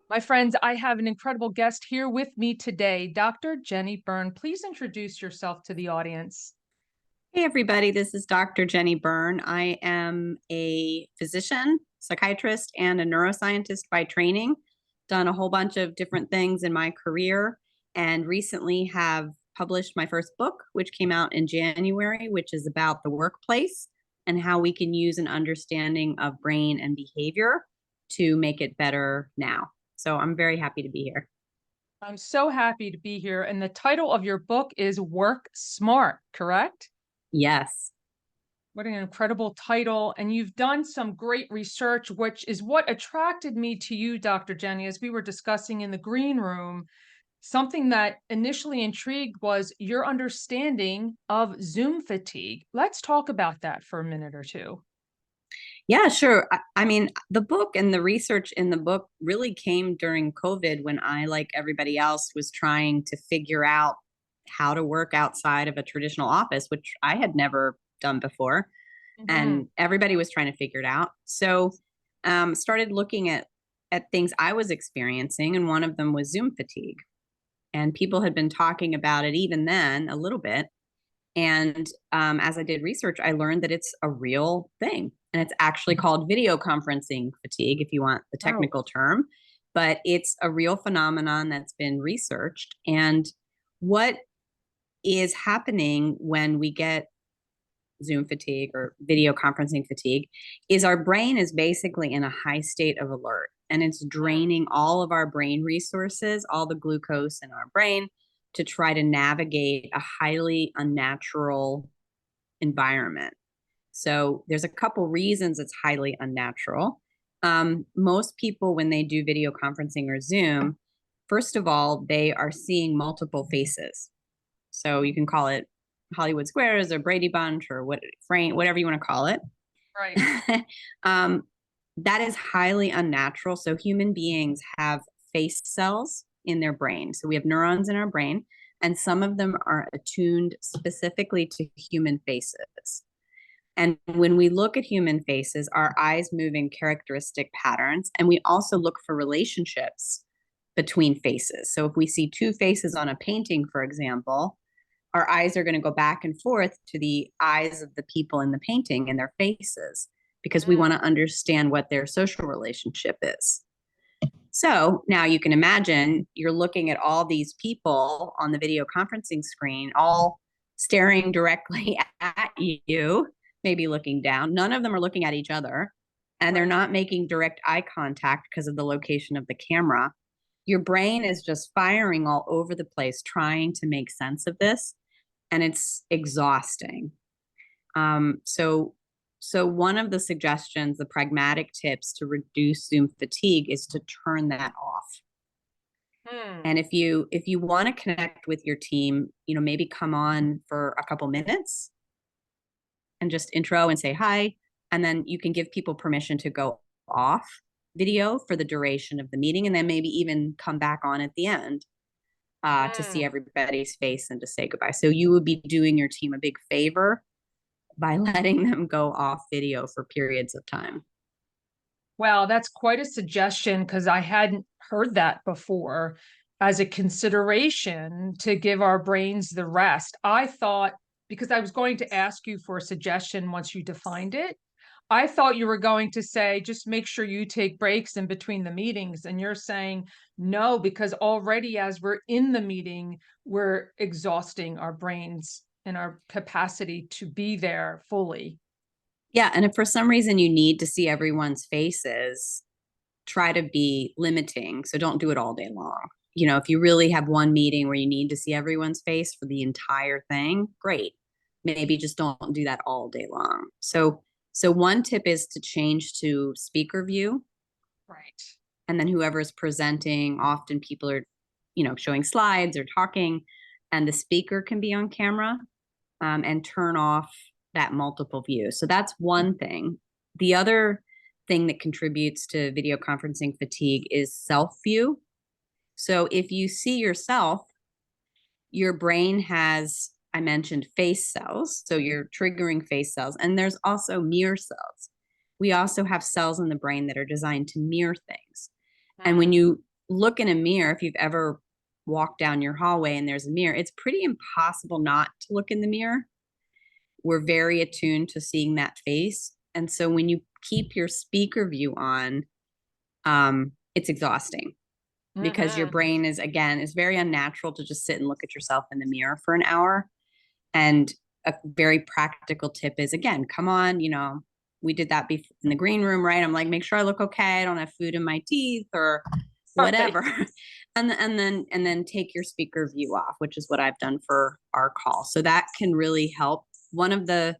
My friends, I have an incredible guest here with me today, Dr. Jennie Byrne. Please introduce yourself to the audience. Hey, everybody, this is Dr. Jennie Byrne. I am a physician, psychiatrist, and a neuroscientist by training. Done a whole bunch of different things in my career, and recently have published my first book, which came out in January, which is about the workplace and how we can use an understanding of brain and behavior to make it better now. So I'm very happy to be here. I'm so happy to be here. And the title of your book is Work Smart, correct? Yes. What an incredible title. And you've done some great research, which is what attracted me to you, Dr. Jennie, as we were discussing in the green room. Something that initially intrigued was your understanding of Zoom fatigue. Let's talk about that for a minute or two. Yeah, sure. I mean, the book and the research in the book really came during COVID when I, like everybody else, was trying to figure out how to work outside of a traditional office, which I had never done before. Mhm. And everybody was trying to figure it out. So started looking at things I was experiencing, and one of them was Zoom fatigue. And people had been talking about it even then a little bit. And as I did research, I learned that it's a real thing. And it's actually called video conferencing fatigue, if you want the Oh, technical term. But it's a real phenomenon that's been researched. And what is happening when we get Zoom fatigue or video conferencing fatigue is our brain is basically in a high state of alert, and it's mm, draining all of our brain resources, all the glucose in our brain, to try to navigate a highly unnatural environment. So there's a couple reasons it's highly unnatural. Most people, when they do video conferencing or Zoom, first of all, they are seeing multiple faces. So you can call it Hollywood Squares or Brady Bunch or whatever you want to call it. right. um, that is highly unnatural. So human beings have face cells in their brain. So we have neurons in our brain, and some of them are attuned specifically to human faces. And when we look at human faces, our eyes move in characteristic patterns, and we also look for relationships between faces. So if we see two faces on a painting, for example, our eyes are going to go back and forth to the eyes of the people in the painting and their faces because we want Mm, to understand what their social relationship is. So now you can imagine you're looking at all these people on the video conferencing screen, all staring directly at you, maybe looking down. None of them are looking at each other, and they're right. not making direct eye contact because of the location of the camera. Your brain is just firing all over the place trying to make sense of this, and it's exhausting. So one of the suggestions, the pragmatic tips to reduce Zoom fatigue is to turn that off. Hmm. And if you want to connect with your team, maybe come on for a couple minutes and just intro and say hi. And then you can give people permission to go off video for the duration of the meeting, and then maybe even come back on at the end to see Mm. everybody's face and to say goodbye. So you would be doing your team a big favor by letting them go off video for periods of time. Wow, that's quite a suggestion because I hadn't heard that before as a consideration to give our brains the rest. I thought, because I was going to ask you for a suggestion once you defined it, I thought you were going to say, just make sure you take breaks in between the meetings. And you're saying no, because already as we're in the meeting, we're exhausting our brains and our capacity to be there fully. Yeah, and if for some reason you need to see everyone's faces, try to be limiting. So don't do it all day long. If you really have one meeting where you need to see everyone's face for the entire thing, great. Maybe just don't do that all day long. So one tip is to change to speaker view, Right. and then whoever is presenting, often people are, showing slides or talking, and the speaker can be on camera, and turn off that multiple view. So that's one thing. The other thing that contributes to video conferencing fatigue is self view. So if you see yourself, your brain has, I mentioned face cells. So you're triggering face cells, and there's also mirror cells. We also have cells in the brain that are designed to mirror things. And when Mm. you look in a mirror, if you've ever walked down your hallway and there's a mirror, it's pretty impossible not to look in the mirror. We're very attuned to seeing that face. And so when you keep your speaker view on, it's exhausting because your Mm-hmm. brain is very unnatural to just sit and look at yourself in the mirror for an hour. And a very practical tip is, again, come on, we did that before in the green room, right? I'm like, make sure I look okay. I don't have food in my teeth or Right. whatever. And then take your speaker view off, which is what I've done for our call. So that can really help. One of the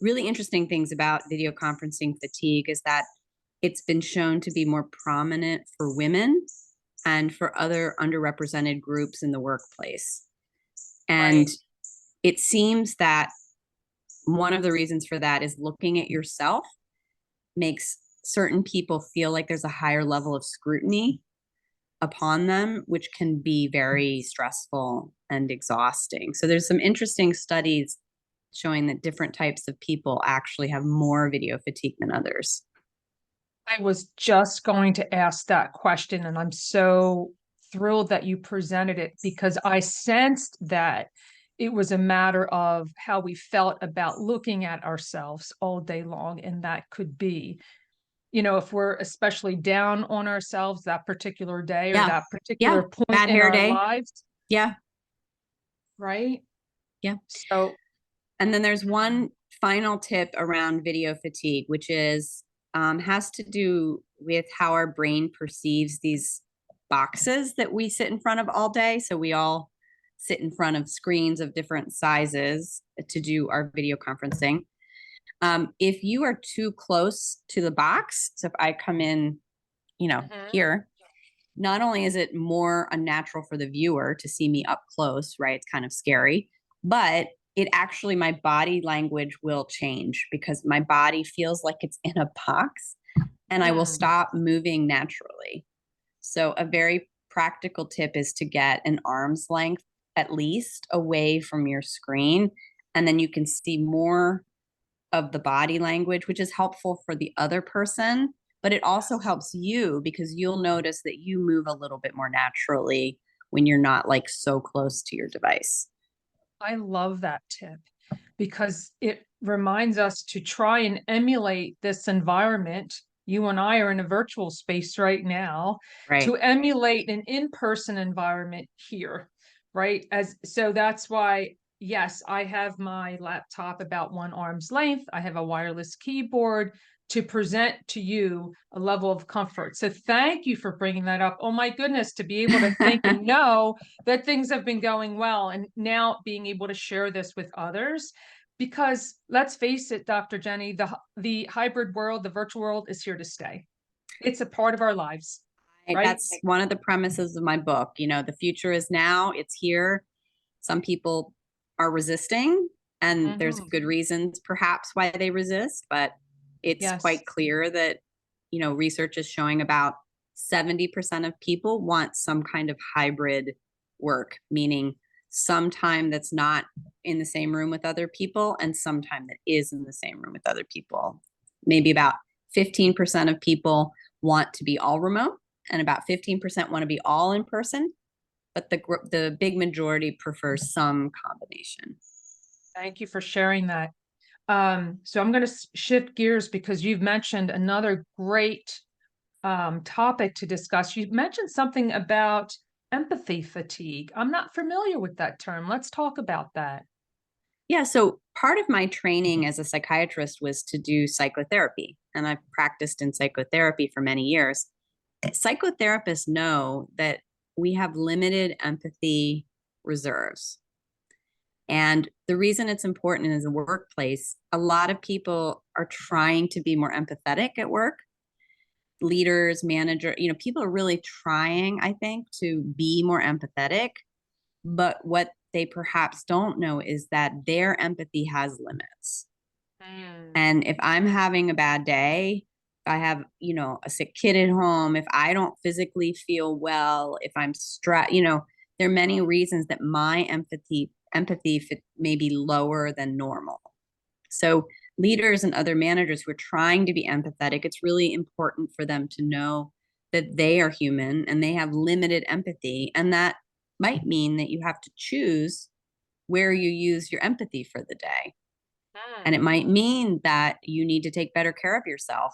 really interesting things about video conferencing fatigue is that it's been shown to be more prominent for women and for other underrepresented groups in the workplace. And Right. it seems that one of the reasons for that is looking at yourself makes certain people feel like there's a higher level of scrutiny upon them, which can be very stressful and exhausting. So there's some interesting studies showing that different types of people actually have more video fatigue than others. I was just going to ask that question, and I'm so thrilled that you presented it because I sensed that it was a matter of how we felt about looking at ourselves all day long. And that could be, if we're especially down on ourselves that particular day or Yeah. that Yeah. particular point Bad in hair our day. lives, Yeah. right? Yeah. So, And then there's one final tip around video fatigue, which is has to do with how our brain perceives these boxes that we sit in front of all day. So we all sit in front of screens of different sizes to do our video conferencing. If you are too close to the box, so if I come in, mhm. here, not only is it more unnatural for the viewer to see me up close, right? It's kind of scary, but it actually, my body language will change because my body feels like it's in a box and I will Mm. stop moving naturally. So, a very practical tip is to get an arm's length at least away from your screen. And then you can see more of the body language, which is helpful for the other person, but it also Yes. helps you because you'll notice that you move a little bit more naturally when you're not like so close to your device. I love that tip because it reminds us to try and emulate this environment. You and I are in a virtual space right now Right. to emulate an in-person environment here, right? As so that's why, yes, I have my laptop about one arm's length. I have a wireless keyboard to present to you a level of comfort. So thank you for bringing that up. Oh my goodness, to be able to think and know that things have been going well and now being able to share this with others. Because let's face it, Dr. Jenny, the hybrid world, the virtual world is here to stay. It's a part of our lives, right? That's one of the premises of my book. The future is now, it's here. Some people are resisting, and there's Hmm. good reasons perhaps why they resist, but it's Yes. quite clear that, research is showing about 70% of people want some kind of hybrid work, meaning some time that's not in the same room with other people and some time that is in the same room with other people. Maybe about 15% of people want to be all remote, and about 15% want to be all in person, but the big majority prefers some combination. Thank you for sharing that. So I'm going to shift gears because you've mentioned another great topic to discuss. You mentioned something about empathy fatigue. I'm not familiar with that term. Let's talk about that. Yeah, so part of my training as a psychiatrist was to do psychotherapy, and I've practiced in psychotherapy for many years. Psychotherapists know that we have limited empathy reserves. And the reason it's important in the workplace, a lot of people are trying to be more empathetic at work. Leaders, manager, people are really trying, I think, to be more empathetic. But what they perhaps don't know is that their empathy has limits. Mm. And if I'm having a bad day, if I have, a sick kid at home, if I don't physically feel well, if I'm stressed, there are many reasons that my empathy may be lower than normal. So leaders and other managers who are trying to be empathetic, it's really important for them to know that they are human and they have limited empathy. And that might mean that you have to choose where you use your empathy for the day. And it Mm. might mean that you need to take better care of yourself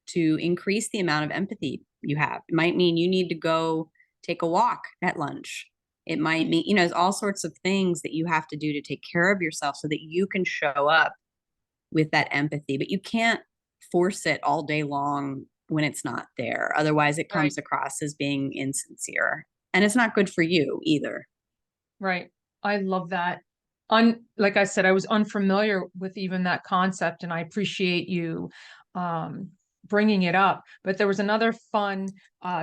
to increase the amount of empathy you have. It might mean you need to go take a walk at lunch. It might mean, there's all sorts of things that you have to do to take care of yourself so that you can show up with that empathy, but you can't force it all day long when it's not there. Otherwise, it Right, comes across as being insincere, and it's not good for you either. right. I love that. Like I said, I was unfamiliar with even that concept, and I appreciate you um, bringing it up. But there was another fun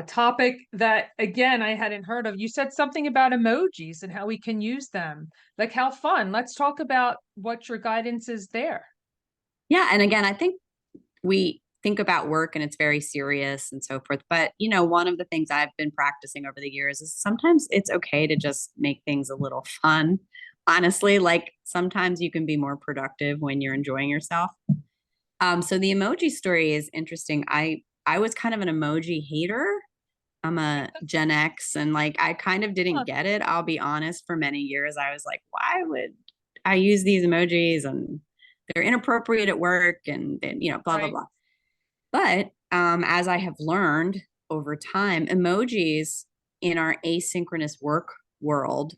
topic that, again, I hadn't heard of. You said something about emojis and how we can use them. Like, how fun. Let's talk about what your guidance is there. Yeah. And again, I think we think about work and it's very serious and so forth. But, one of the things I've been practicing over the years is sometimes it's okay to just make things a little fun. Honestly, like sometimes you can be more productive when you're enjoying yourself. So the emoji story is interesting. I was kind of an emoji hater. I'm a Gen X and like I kind of didn't Huh, get it. I'll be honest, for many years I was like, why would I use these emojis and they're inappropriate at work and blah blah right. blah. But as I have learned over time, emojis in our asynchronous work world,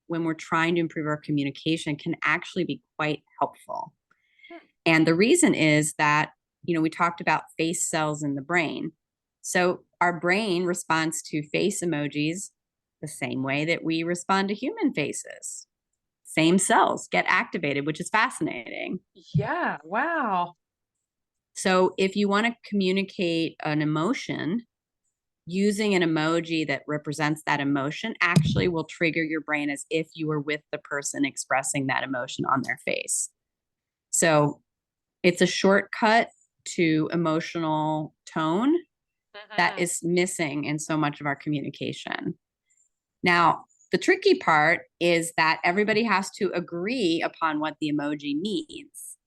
when we're trying to improve our communication, can actually be quite helpful. Hmm. And the reason is that, we talked about face cells in the brain. So our brain responds to face emojis the same way that we respond to human faces. Same cells get activated, which is fascinating. Yeah, wow. So if you want to communicate an emotion, using an emoji that represents that emotion actually will trigger your brain as if you were with the person expressing that emotion on their face. So it's a shortcut to emotional tone that Mhm. is missing in so much of our communication. Now, the tricky part is that everybody has to agree upon what the emoji means.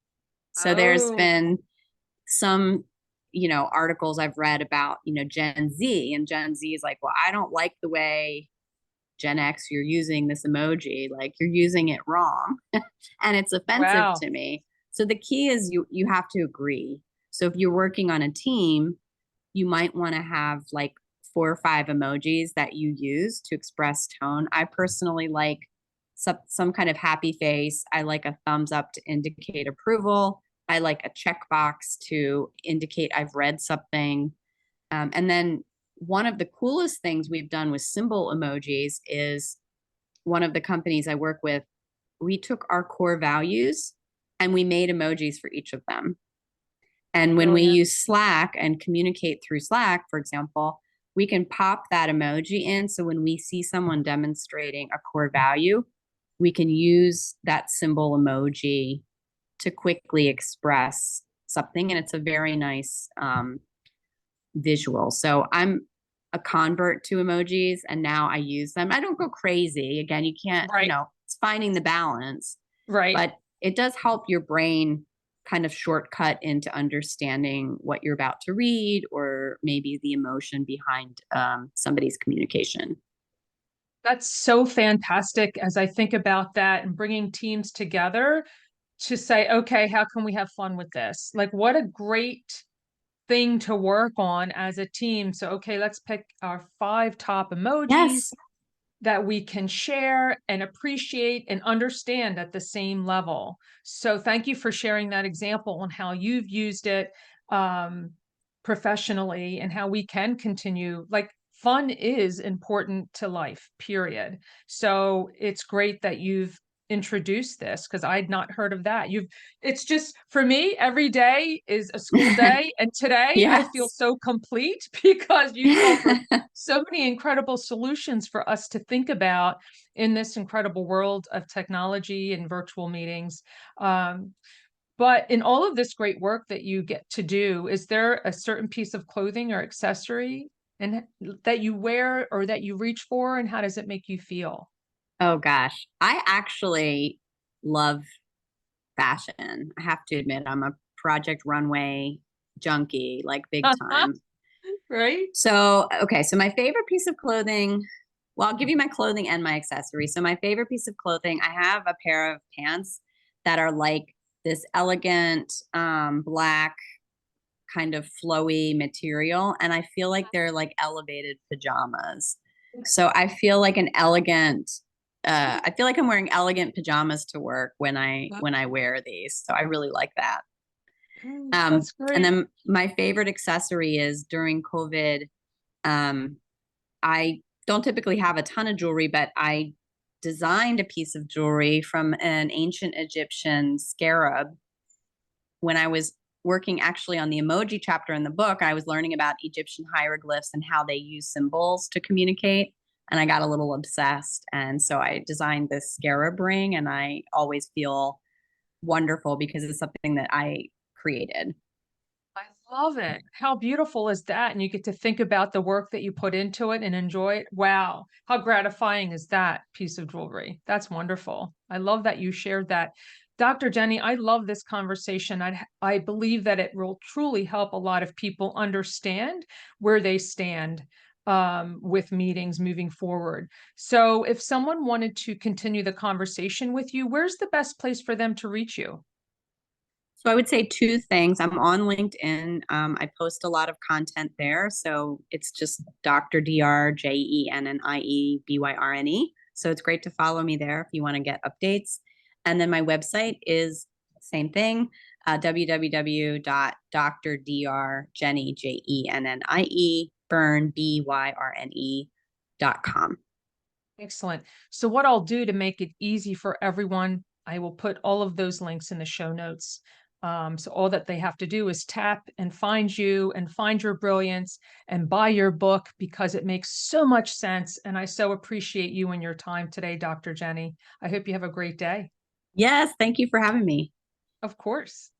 So there's Oh, been some, articles I've read about, Gen Z, and Gen Z is like, well, I don't like the way Gen X, you're using this emoji, like you're using it wrong. And it's offensive wow. to me. So the key is you have to agree. So if you're working on a team, you might want to have like 4 or 5 emojis that you use to express tone. I personally like some kind of happy face. I like a thumbs up to indicate approval. I like a checkbox to indicate I've read something. And then one of the coolest things we've done with symbol emojis is one of the companies I work with, we took our core values and we made emojis for each of them. And when we Brilliant. use Slack and communicate through Slack, for example, we can pop that emoji in. So when we see someone demonstrating a core value, we can use that symbol emoji to quickly express something. And it's a very nice visual. So I'm a convert to emojis and now I use them. I don't go crazy. Again, you can't, Right, it's finding the balance, right. but it does help your brain kind of shortcut into understanding what you're about to read or maybe the emotion behind somebody's communication. That's so fantastic as I think about that and bringing teams together to say, okay, how can we have fun with this? Like, what a great thing to work on as a team. So, okay, let's pick our 5 top emojis Yes. that we can share and appreciate and understand at the same level. So thank you for sharing that example on how you've used it um, professionally and how we can continue. Like fun is important to life, period. So it's great that you've introduced this because I'd not heard of that. It's just for me, every day is a school day. And today I feel Yes. so complete because you've offered so many incredible solutions for us to think about in this incredible world of technology and virtual meetings. Um, but in all of this great work that you get to do, is there a certain piece of clothing or accessory and that you wear or that you reach for, and how does it make you feel? Oh gosh. I actually love fashion. I have to admit, I'm a Project Runway junkie, like big time. Right? So, okay, so my favorite piece of clothing, well, I'll give you my clothing and my accessories. So, my favorite piece of clothing, I have a pair of pants that are like this elegant black kind of flowy material. And I feel like they're like elevated pajamas. So, I feel like an elegant, I feel like I'm wearing elegant pajamas to work when I wear these. So, I really like that. That's And great. then my favorite accessory is during COVID. Um, I don't typically have a ton of jewelry, but I designed a piece of jewelry from an ancient Egyptian scarab when I was working actually on the emoji chapter in the book. I was learning about Egyptian hieroglyphs and how they use symbols to communicate. And I got a little obsessed. And so I designed this scarab ring, and I always feel wonderful because it's something that I created. I love it. How beautiful is that? And you get to think about the work that you put into it and enjoy it. Wow. How gratifying is that piece of jewelry? That's wonderful. I love that you shared that. Dr. Jenny, I love this conversation. I believe that it will truly help a lot of people understand where they stand with meetings moving forward. So if someone wanted to continue the conversation with you, where's the best place for them to reach you? So I would say two things. I'm on LinkedIn. I post a lot of content there. So it's just Dr. Dr. Jennie Byrne. So it's great to follow me there if you want to get updates. And then my website is same thing, www.drdrjennie, Jennie, Byrne, Byrne.com. Excellent. So what I'll do to make it easy for everyone, I will put all of those links in the show notes. So all that they have to do is tap and find you and find your brilliance and buy your book because it makes so much sense. And I so appreciate you and your time today, Dr. Jenny. I hope you have a great day. Yes, thank you for having me. Of course.